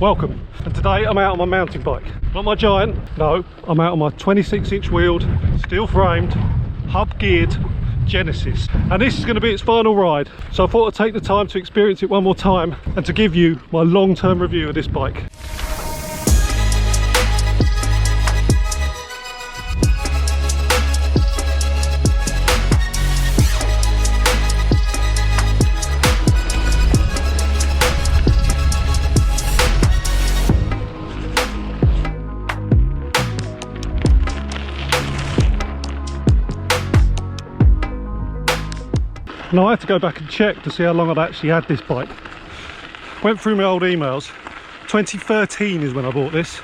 welcome. And today I'm out on my mountain bike. Not my Giant, no, I'm out on my 26-inch wheeled, steel framed, hub geared Genesis. And this is going to be its final ride. So I thought I'd take the time to experience it one more time and to give you my long-term review of this bike. Now I had to go back and check to see how long I'd actually had this bike. Went through my old emails. 2013 is when I bought this.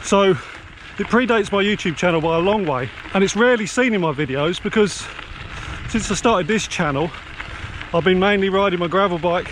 So it predates my YouTube channel by a long way, and it's rarely seen in my videos because since I started this channel I've been mainly riding my gravel bike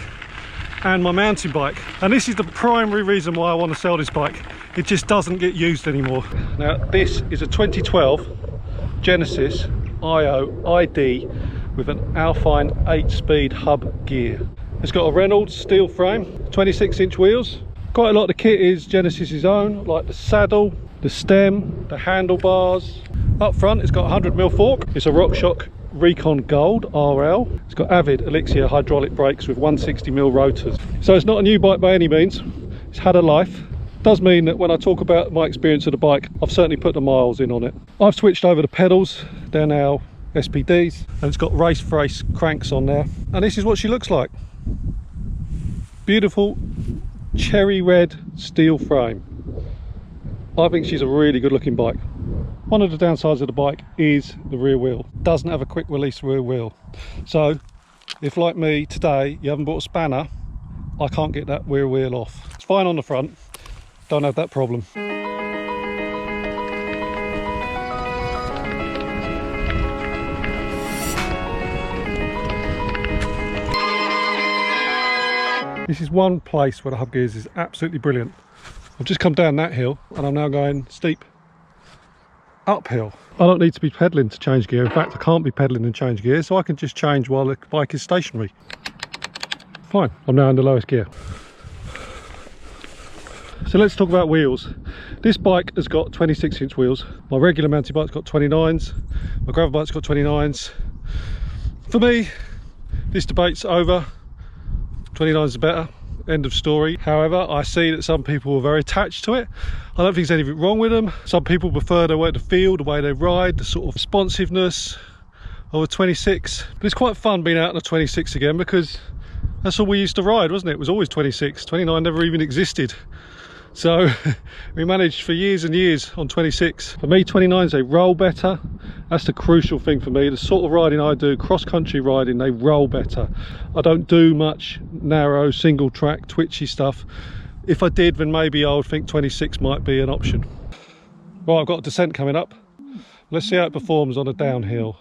and my mountain bike, and this is the primary reason why I want to sell this bike. It just doesn't get used anymore. Now this is a 2012 Genesis IO ID with an Alpine 8-speed hub gear. It's got a Reynolds steel frame, 26-inch wheels. Quite a lot of the kit is Genesis's own, like the saddle, the stem, the handlebars. Up front it's got a 100mm fork. It's a RockShox Recon Gold RL. It's got Avid Elixir hydraulic brakes with 160mm rotors. So it's not a new bike by any means. It's had a life. Does mean that when I talk about my experience of the bike, I've certainly put the miles in on it. I've switched over the pedals. They're now SPDs, and it's got race brace cranks on there, and this is what she looks like. Beautiful cherry red steel frame. I think she's a really good looking bike. One of the downsides of the bike is the rear wheel. Doesn't have a quick release rear wheel, so if like me today you haven't bought a spanner, I can't get that rear wheel off. It's fine on the front, don't have that problem. This is one place where the hub gears is absolutely brilliant. I've just come down that hill and I'm now going steep uphill. I don't need to be pedalling to change gear. In fact, I can't be pedalling and change gear, so I can just change while the bike is stationary. Fine, I'm now in the lowest gear. So let's talk about wheels. This bike has got 26-inch wheels. My regular mountain bike's got 29s. My gravel bike's got 29s. For me, this debate's over. 29s is better, end of story. However, I see that some people are very attached to it. I don't think there's anything wrong with them. Some people prefer the way they feel, the way they ride, the sort of responsiveness of a 26. But it's quite fun being out on a 26 again, because that's all we used to ride, wasn't it? It was always 26. 29 never even existed. So we managed for years and years on 26. For me, 29s, they roll better. That's the crucial thing for me. The sort of riding I do, cross-country riding, they roll better. I don't do much narrow, single track, twitchy stuff. If I did, then maybe I would think 26 might be an option. Right, I've got a descent coming up. Let's see how it performs on a downhill.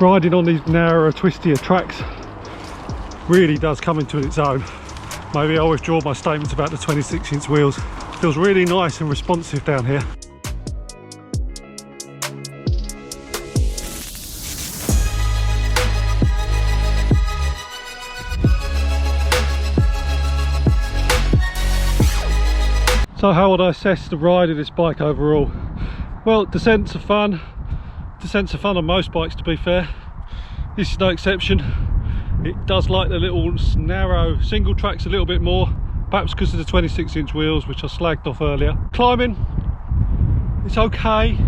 Riding on these narrower, twistier tracks really does come into its own. Maybe I always draw my statements about the 26-inch wheels. Feels really nice and responsive down here. So how would I assess the ride of this bike overall? Well, descents are fun. Descents are fun on most bikes, to be fair. This is no exception. It does like the little narrow single tracks a little bit more, perhaps because of the 26-inch wheels, which I slagged off earlier. Climbing, it's okay.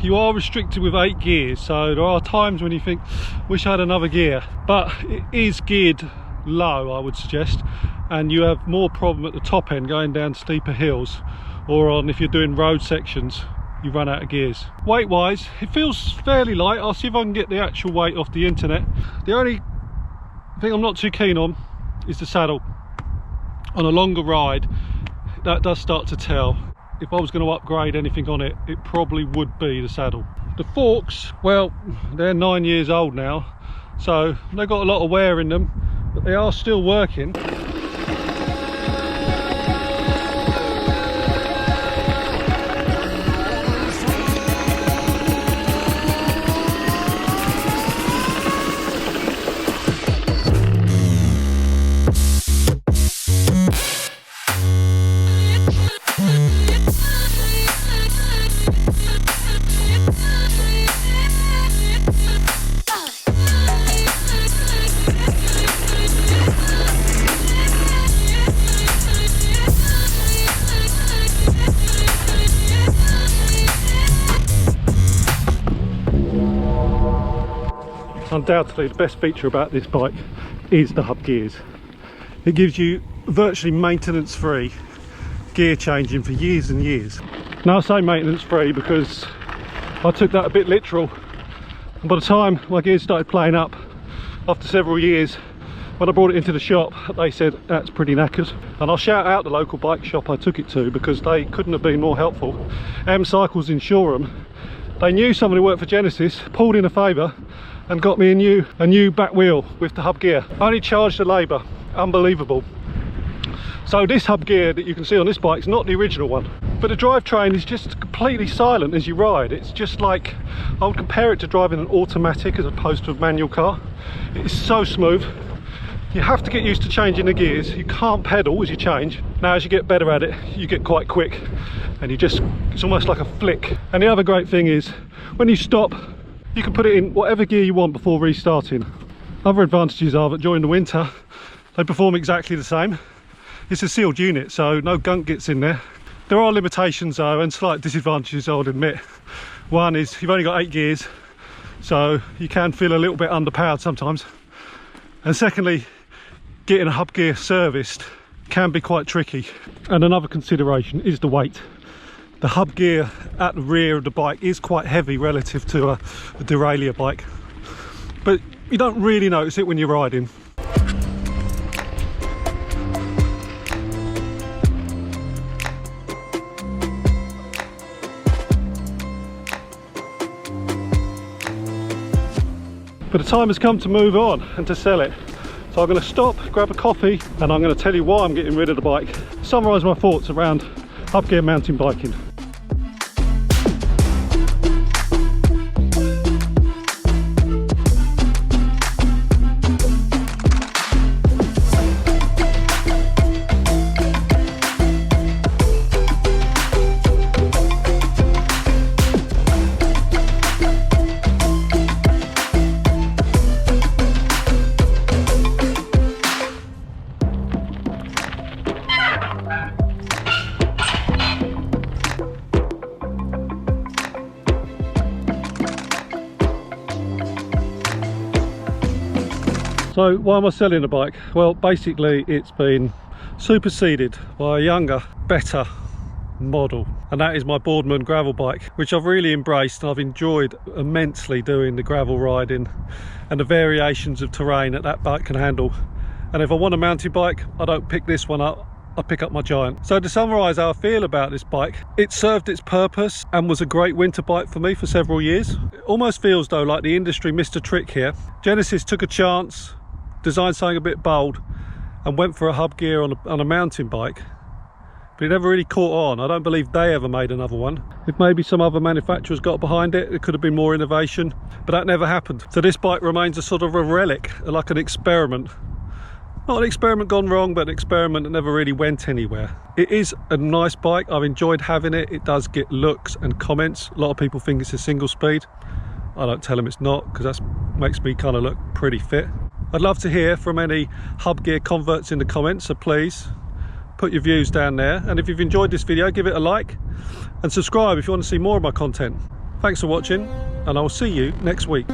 You are restricted with 8 gears, so there are times when you think, wish I had another gear, but it is geared low, I would suggest, and you have more problem at the top end going down steeper hills, or on if you're doing road sections you run out of gears. Weight wise, it feels fairly light. I'll see if I can get the actual weight off the internet. The only thing I'm not too keen on is the saddle. On a longer ride, that does start to tell. If I was going to upgrade anything on it, it probably would be the saddle. The forks, well, they're 9 years old now, so they've got a lot of wear in them, but they are still working. Undoubtedly the best feature about this bike is the hub gears. It gives you virtually maintenance free gear changing for years and years. Now I say maintenance free because I took that a bit literal, and by the time my gears started playing up after several years, when I brought it into the shop, they said that's pretty knackered. And I'll shout out the local bike shop I took it to because they couldn't have been more helpful. Cycles in Shoreham, they knew someone who worked for Genesis, pulled in a favour and got me a new back wheel with the hub gear. Only charged the labour, unbelievable. So this hub gear that you can see on this bike is not the original one, but the drivetrain is just completely silent as you ride. It's just like, I would compare it to driving an automatic as opposed to a manual car. It's so smooth. You have to get used to changing the gears. You can't pedal as you change. Now as you get better at it, you get quite quick and it's almost like a flick. And the other great thing is, when you stop, you can put it in whatever gear you want before restarting. Other advantages are that during the winter, they perform exactly the same. It's a sealed unit, so no gunk gets in there. There are limitations though, and slight disadvantages I would admit. One is you've only got 8 gears, so you can feel a little bit underpowered sometimes. And secondly, getting a hub gear serviced can be quite tricky. And another consideration is the weight. The hub gear at the rear of the bike is quite heavy relative to a derailleur bike, but you don't really notice it when you're riding. But the time has come to move on and to sell it. So I'm going to stop, grab a coffee, and I'm going to tell you why I'm getting rid of the bike. Summarise my thoughts around hub gear mountain biking. So why am I selling the bike? Well, basically it's been superseded by a younger, better model, and that is my Boardman gravel bike, which I've really embraced, and I've enjoyed immensely doing the gravel riding and the variations of terrain that bike can handle. And if I want a mountain bike, I don't pick this one up, I pick up my Giant. So to summarise how I feel about this bike, it served its purpose and was a great winter bike for me for several years. It almost feels though like the industry missed a trick here. Genesis took a chance, designed something a bit bold, and went for a hub gear on a mountain bike, but it never really caught on. I don't believe they ever made another one. If maybe some other manufacturers got behind it, it could have been more innovation, but that never happened. So this bike remains a sort of a relic, like an experiment. Not an experiment gone wrong, but an experiment that never really went anywhere. It is a nice bike. I've enjoyed having it. It does get looks and comments. A lot of people think it's a single speed. I don't tell them it's not, because that makes me kind of look pretty fit. I'd love to hear from any hub gear converts in the comments, so please put your views down there. And if you've enjoyed this video, give it a like and subscribe if you want to see more of my content. Thanks for watching, and I'll see you next week.